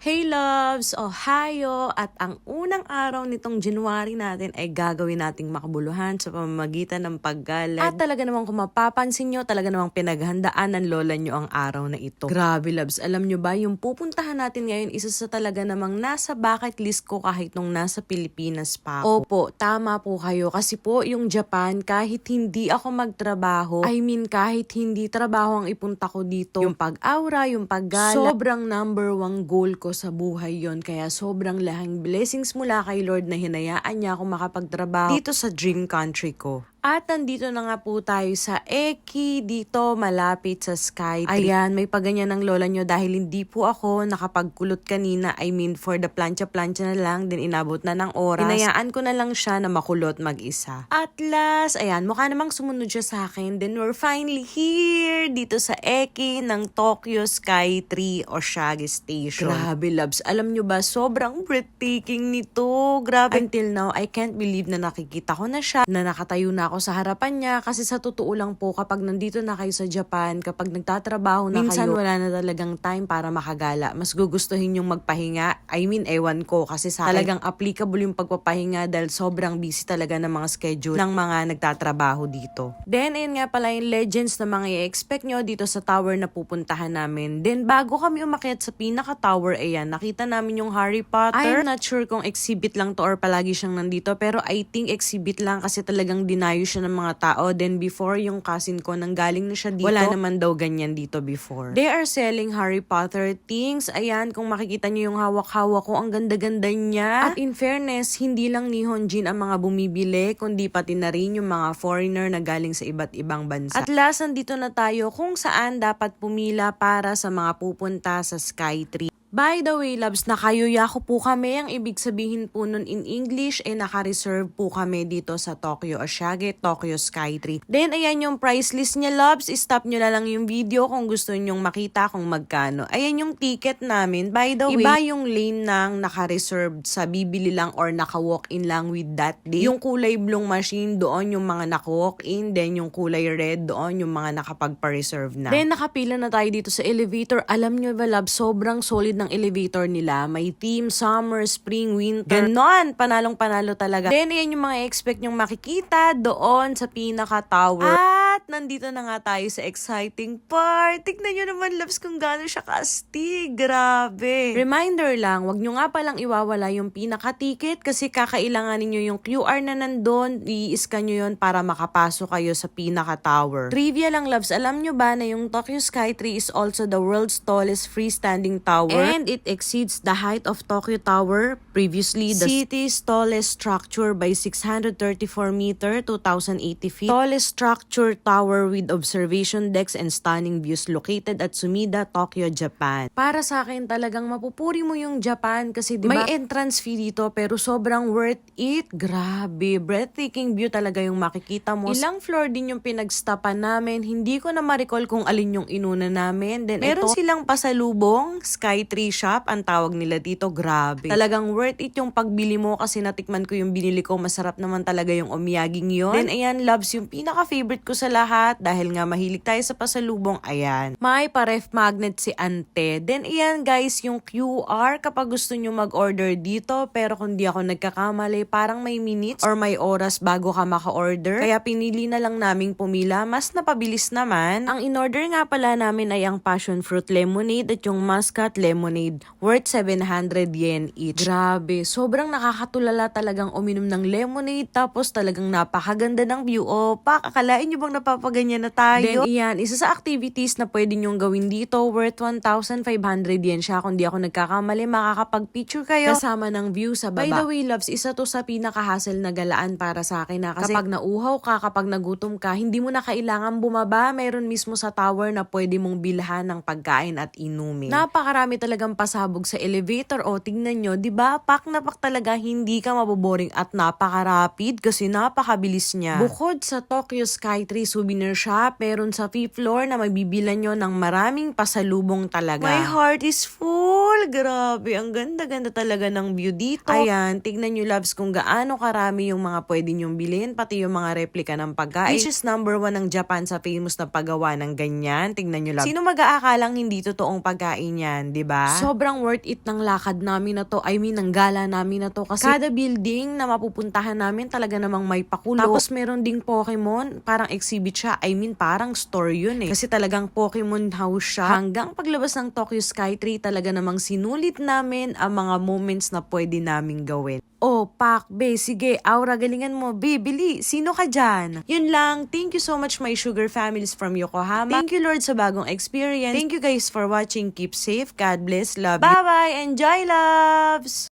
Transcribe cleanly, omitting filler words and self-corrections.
Hey loves! Ohayo! At ang unang araw nitong January natin ay gagawin nating makabuluhan sa pamamagitan ng paggalag. At talaga namang kung mapapansin nyo, talaga namang pinaghandaan ng lola nyo ang araw na ito. Grabe loves, alam nyo ba, yung pupuntahan natin ngayon, isa sa talaga namang nasa bucket list ko kahit nung nasa Pilipinas pa ako. Opo, tama po kayo. Kasi po yung Japan, kahit hindi ako magtrabaho, kahit hindi trabaho ang ipunta ko dito, yung pag-aura, yung paggalag, sobrang number one goal ko sa buhay yon. Kaya sobrang lahing blessings mula kay Lord na hinayaan niya ako makapagtrabaho dito sa dream country ko. At nandito na nga po tayo sa Eki, dito malapit sa Sky Tree. Ayan, may paganyan ng lola nyo dahil hindi po ako nakapagkulot kanina. For the plancha-plancha na lang, din inabot na ng oras. Hinayaan ko na lang siya na makulot mag-isa. At last, ayan, mukha namang sumunod siya sa akin. Then we're finally here, dito sa Eki ng Tokyo Sky Tree Oshage Station. Grabe loves, alam nyo ba, sobrang breathtaking nito. Grabe. Until now, I can't believe na nakikita ko na siya, na nakatayo na ako sa harapan niya. Kasi sa totoo lang po, kapag nandito na kayo sa Japan, kapag nagtatrabaho na minsan kayo, wala na talagang time para makagala. Mas gugustuhin yung magpahinga. Ewan ko, kasi sa akin, talagang applicable yung pagpapahinga dahil sobrang busy talaga ng mga schedule ng mga nagtatrabaho dito. Then, ayun nga pala yung legends na mga i-expect nyo dito sa tower na pupuntahan namin. Then, bago kami umakyat sa pinaka-tower, ayan, nakita namin yung Harry Potter. I'm not sure kung exhibit lang to or palagi siyang nandito, pero I think exhibit lang kasi talagang dinayo siya ng mga tao. Then before, yung cousin ko nanggaling na siya dito, wala naman daw ganyan dito before. They are selling Harry Potter things. Ayan, kung makikita niyo yung hawak-hawak ko, ang ganda-ganda niya. At in fairness, hindi lang ni Honjin ang mga bumibili, kundi pati na rin yung mga foreigner na galing sa iba't ibang bansa. At last, nandito na tayo kung saan dapat pumila para sa mga pupunta sa Sky Tree. By the way, loves, nakayuyako po kami. Ang ibig sabihin po nun in English, naka-reserve po kami dito sa Tokyo Oshage, Tokyo Sky Tree. Then, ayan yung price list niya, loves. Stop nyo na lang yung video kung gusto nyong makita kung magkano. Ayan yung ticket namin. By the way, iba yung lane ng naka-reserve sa bibili lang or naka-walk-in lang with that day. Yung kulay blue machine, doon yung mga naka-walk-in. Then, yung kulay red, doon yung mga nakapagpa-reserve na. Then, nakapila na tayo dito sa elevator. Alam nyo ba, loves, sobrang solid ng elevator nila. May theme, summer, spring, winter. Ganon! Panalong-panalo talaga. Then, ayan yung mga expect nyong makikita doon sa pinaka-tower. At nandito na nga tayo sa exciting part. Tignan nyo naman, loves, kung gano'n siya kastig. Grabe. Reminder lang, wag nyo nga palang iwawala yung pinaka-ticket kasi kakailanganin nyo yung QR na nandun. I-scan nyo yun para makapasok kayo sa pinaka-tower. Trivia lang, loves, alam nyo ba na yung Tokyo Sky Tree is also the world's tallest freestanding tower? And it exceeds the height of Tokyo Tower, previously the city's tallest structure by 634 meter, 2,080 feet. Tallest structure tower with observation decks and stunning views located at Sumida, Tokyo, Japan. Para sa akin, talagang mapupuri mo yung Japan kasi diba, may entrance fee dito pero sobrang worth it. Grabe, breathtaking view talaga yung makikita mo. Ilang floor din yung pinagstapan namin. Hindi ko na ma-recall kung alin yung inuna namin. Then meron silang pasalubong, Sky Tree Shop, ang tawag nila dito. Grabe. Talagang worth it yung pagbili mo kasi natikman ko yung binili ko. Masarap naman talaga yung omiyaging yun. Then ayan, loves, yung pinaka-favorite ko sa lahat dahil nga mahilig tayo sa pasalubong. Ayan. May pa-ref magnet si ante. Then ayan guys, yung QR kapag gusto nyo mag-order dito. Pero kung di ako nagkakamali, parang may minutes or may oras bago ka maka-order. Kaya pinili na lang naming pumila. Mas napabilis naman. Ang in-order nga pala namin ay ang passion fruit lemonade at yung muscat lemonade worth 700 yen each. Grabe, sobrang nakakatulala talagang uminom ng lemonade tapos talagang napakaganda ng view. Akalain nyo bang napapaganyan na tayo? Then iyan, isa sa activities na pwede nyong gawin dito worth 1,500 yen siya. Kung di ako nagkakamali, makakapag-picture kayo kasama ng view sa baba. By the way, loves, isa to sa pinaka-hassle na galaan para sa akin na kasi kapag nauuhaw ka, kapag nagutom ka, hindi mo na kailangan bumaba. Mayroon mismo sa tower na pwede mong bilhan ng pagkain at inumin. Napakarami talagang pasabog sa elevator. Tingnan nyo, diba? Pak na pak talaga, hindi ka maboboring at napaka-rapid kasi napakabilis niya. Bukod sa Tokyo Sky Tree, souvenir shop. Meron sa 5th floor na mabibilan nyo ng maraming pasalubong talaga. My heart is full. Grabe, ang ganda-ganda talaga ng view dito. Ayan, tignan nyo loves kung gaano karami yung mga pwede nyong bilhin, pati yung mga replika ng pagkain. Which is number 1 ng Japan sa famous na paggawa ng ganyan. Tignan nyo loves. Sino mag-aakalang hindi totoong pagkain yan, di ba? Sobrang worth it ng lakad namin na to. I mean, ng gala namin na to. Kasi kada building na mapupuntahan namin talaga namang may pakulo. Tapos meron ding Pokemon. Parang exhibit siya. I mean, parang store yun eh. Kasi talagang Pokemon house siya. Hanggang paglabas ng Tokyo Skytree, talaga namang sinulit namin ang mga moments na pwede naming gawin. Oh, Pak, be, sige, Aura, galingan mo. Be, bili, sino ka dyan? Yun lang, thank you so much my sugar families from Yokohama. Thank you Lord sa bagong experience. Thank you guys for watching. Keep safe, God bless, love you. Bye-bye, enjoy loves!